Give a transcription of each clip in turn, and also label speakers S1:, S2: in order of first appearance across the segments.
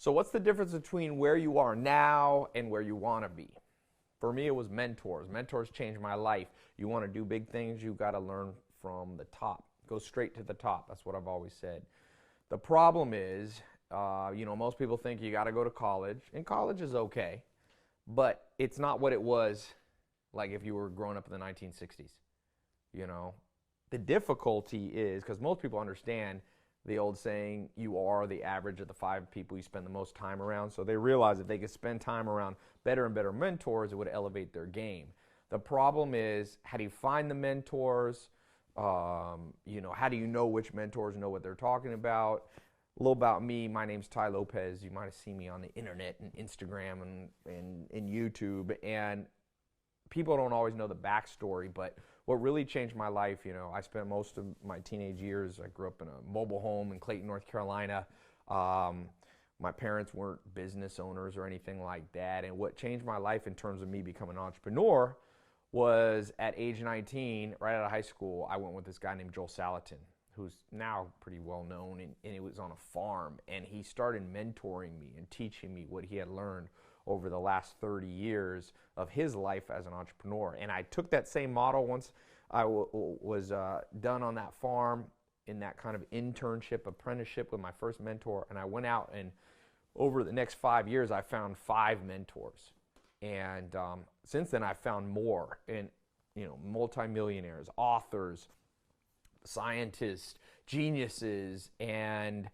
S1: So what's the difference between where you are now and where you want to be? For me, it was mentors. Mentors changed my life. You want to do big things, you got to learn from the top. Go straight to the top. That's what I've always said. The problem is, most people think you got to go to college, and college is okay, but it's not what it was like if you were growing up in the 1960s. You know, the difficulty is because most people understand the old saying, you are the average of the 5 people you spend the most time around. So they realize if they could spend time around better and better mentors, it would elevate their game. The problem is, how do you find the mentors? How do you know which mentors know what they're talking about? A little about me. My name's TAI LOPEZ. You might have seen me on the internet and Instagram and YouTube. And people don't always know the backstory, but what really changed my life, I spent most of my teenage years, I grew up in a mobile home in Clayton, North Carolina. My parents weren't business owners or anything like that. And what changed my life in terms of me becoming an entrepreneur was at age 19, right out of high school, I went with this guy named Joel Salatin, who's now pretty well known, and he was on a farm, and he started mentoring me and teaching me what he had learned over the last 30 years of his life as an entrepreneur. And I took that same model once I was done on that farm in that kind of internship, apprenticeship with my first mentor, and I went out, and over the next 5 years, I found 5 mentors. And since then, I've found more, and multimillionaires, authors, scientists, geniuses, and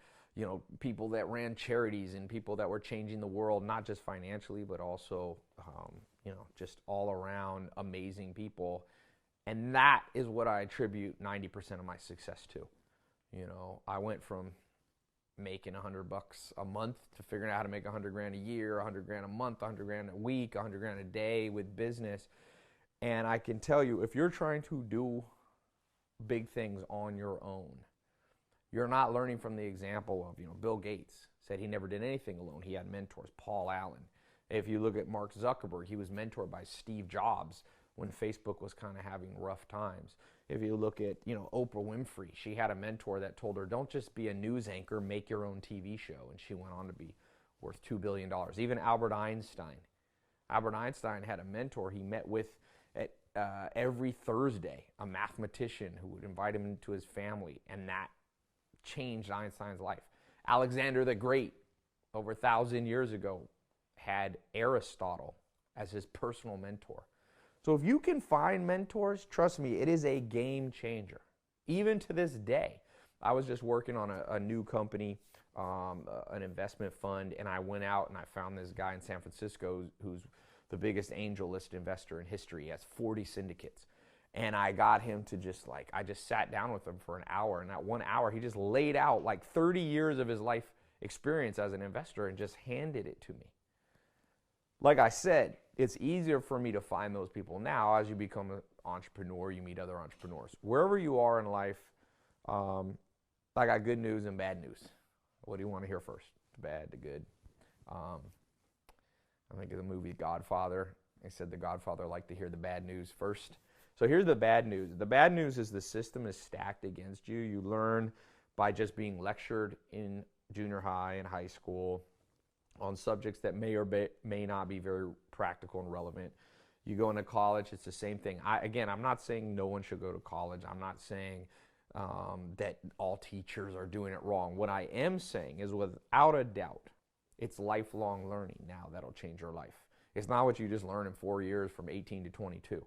S1: people that ran charities and people that were changing the world, not just financially, but also, just all around amazing people. And that is what I attribute 90% of my success to. I went from making $100 a month to figuring out how to make 100 grand a year, 100 grand a month, 100 grand a week, 100 grand a day with business. And I can tell you, if you're trying to do big things on your own, you're not learning from the example of, Bill Gates said he never did anything alone. He had mentors. Paul Allen. If you look at Mark Zuckerberg, he was mentored by Steve Jobs when Facebook was kind of having rough times. If you look at, Oprah Winfrey, she had a mentor that told her, don't just be a news anchor, make your own TV show. And she went on to be worth $2 billion. Even Albert Einstein. Albert Einstein had a mentor he met with at every Thursday, a mathematician who would invite him into his family, and that changed Einstein's life. Alexander the Great, over 1,000 years ago, had Aristotle as his personal mentor. So if you can find mentors, trust me, it is a game changer. Even to this day, I was just working on a new company, an investment fund, and I went out and I found this guy in San Francisco who's the biggest angel list investor in history. He has 40 syndicates. And I got him to I just sat down with him for an hour. And that 1 hour, he just laid out 30 years of his life experience as an investor and just handed it to me. Like I said, it's easier for me to find those people now. As you become an entrepreneur, you meet other entrepreneurs. Wherever you are in life, I got good news and bad news. What do you want to hear first? The bad, the good. I think of the movie Godfather. They said the Godfather liked to hear the bad news first. So here's the bad news. The bad news is the system is stacked against you. You learn by just being lectured in junior high and high school on subjects that may or may not be very practical and relevant. You go into college, it's the same thing. I'm not saying no one should go to college. I'm not saying that all teachers are doing it wrong. What I am saying is, without a doubt, it's lifelong learning now that'll change your life. It's not what you just learn in 4 years from 18 to 22.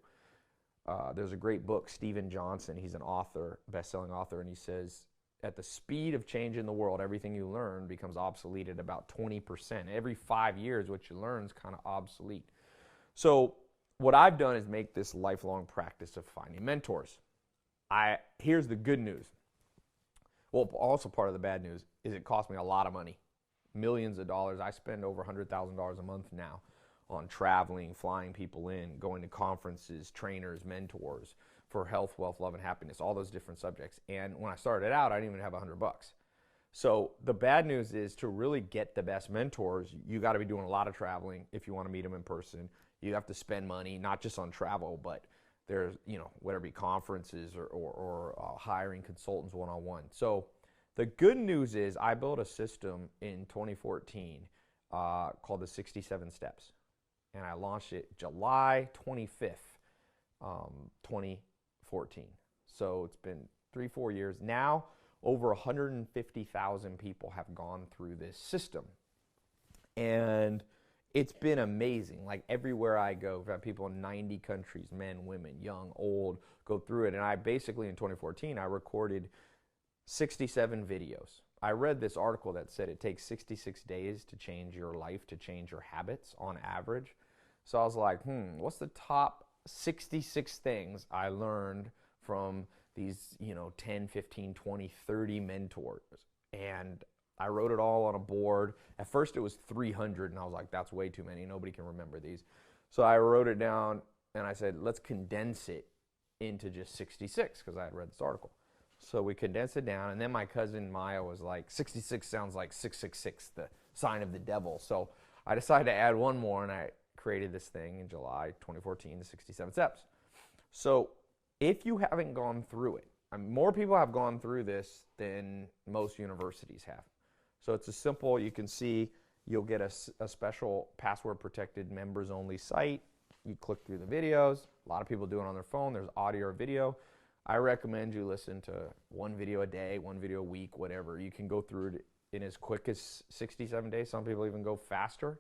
S1: There's a great book, Stephen Johnson. He's an author, best-selling author, and he says, at the speed of change in the world, everything you learn becomes obsolete at about 20%. Every 5 years, what you learn is kind of obsolete. So what I've done is make this lifelong practice of finding mentors. Here's the good news. Well, also part of the bad news is it cost me a lot of money, millions of dollars. I spend over $100,000 a month now on traveling, flying people in, going to conferences, trainers, mentors for health, wealth, love, and happiness, all those different subjects. And when I started out, I didn't even have $100. So the bad news is, to really get the best mentors, you got to be doing a lot of traveling if you want to meet them in person. You have to spend money, not just on travel, but there's, whether it be conferences or hiring consultants one-on-one. So The good news is I built a system in 2014 called the 67 Steps. And I launched it July 25th, 2014. So it's been 3-4 years. Now, over 150,000 people have gone through this system. And it's been amazing. Like everywhere I go, I've had people in 90 countries, men, women, young, old, go through it. And I basically, in 2014, I recorded 67 videos. I read this article that said it takes 66 days to change your life, to change your habits on average. So I was like, what's the top 66 things I learned from these, 10, 15, 20, 30 mentors? And I wrote it all on a board. At first it was 300, and I was like, that's way too many. Nobody can remember these. So I wrote it down, and I said, let's condense it into just 66, because I had read this article. So we condensed it down, and then my cousin Maya was like, 66 sounds like 666, the sign of the devil. So I decided to add one more, and I created this thing in July 2014, the 67 Steps. So if you haven't gone through it, more people have gone through this than most universities have. So it's a simple, you can see, you'll get a special password-protected members-only site. You click through the videos. A lot of people do it on their phone. There's audio or video. I recommend you listen to one video a day, one video a week, whatever. You can go through it in as quick as 67 days. Some people even go faster.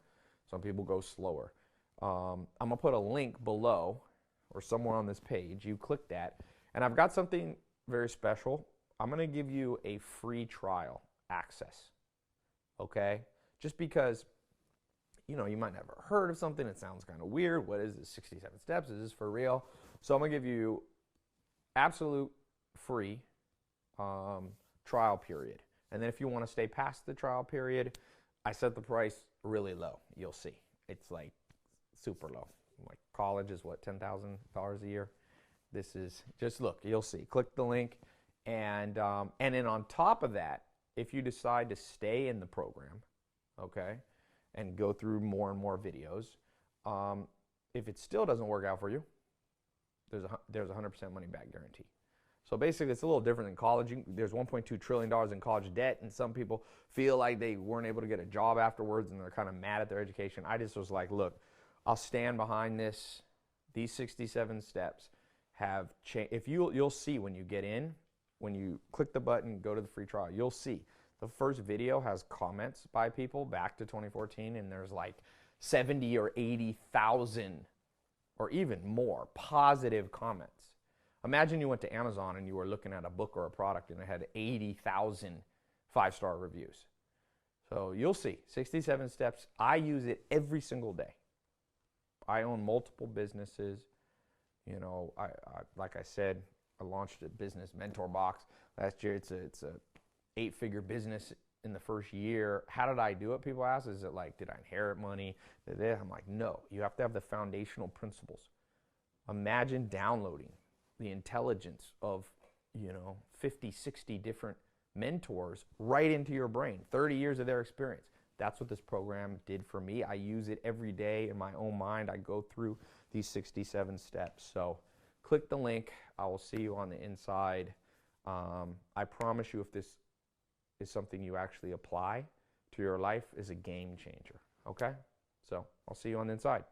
S1: Some people go slower. I'm going to put a link below or somewhere on this page. You click that. And I've got something very special. I'm going to give you a free trial access. Okay? Just because, you might never heard of something. It sounds kind of weird. What is this, 67 steps? Is this for real? So I'm going to give you absolute free trial period. And then if you want to stay past the trial period, I set the price really low. You'll see. It's like super low. Like college is what, $10,000 a year? This is, just look, you'll see. Click the link. And then on top of that, if you decide to stay in the program, okay, and go through more and more videos, if it still doesn't work out for you, there's a 100% money back guarantee. So basically, it's a little different than college. There's $1.2 trillion in college debt, and some people feel like they weren't able to get a job afterwards, and they're kind of mad at their education. I just was like, look, I'll stand behind this. These 67 steps have changed. If you'll see when you get in, when you click the button, go to the free trial, you'll see the first video has comments by people back to 2014, and there's like 70 or 80,000 or even more positive comments. Imagine you went to Amazon and you were looking at a book or a product and it had 80,000 5-star reviews. So you'll see, 67 steps. I use it every single day. I own multiple businesses. I like I said, I launched a business mentor box last year. It's a 8-figure business in the first year. How did I do it? People ask, is it like, did I inherit money? I'm like, no, you have to have the foundational principles. Imagine downloading the intelligence of, 50, 60 different mentors right into your brain, 30 years of their experience. That's what this program did for me. I use it every day in my own mind. I go through these 67 steps. So click the link. I will see you on the inside. I promise you, if this is something you actually apply to your life, is a game changer. Okay? So I'll see you on the inside.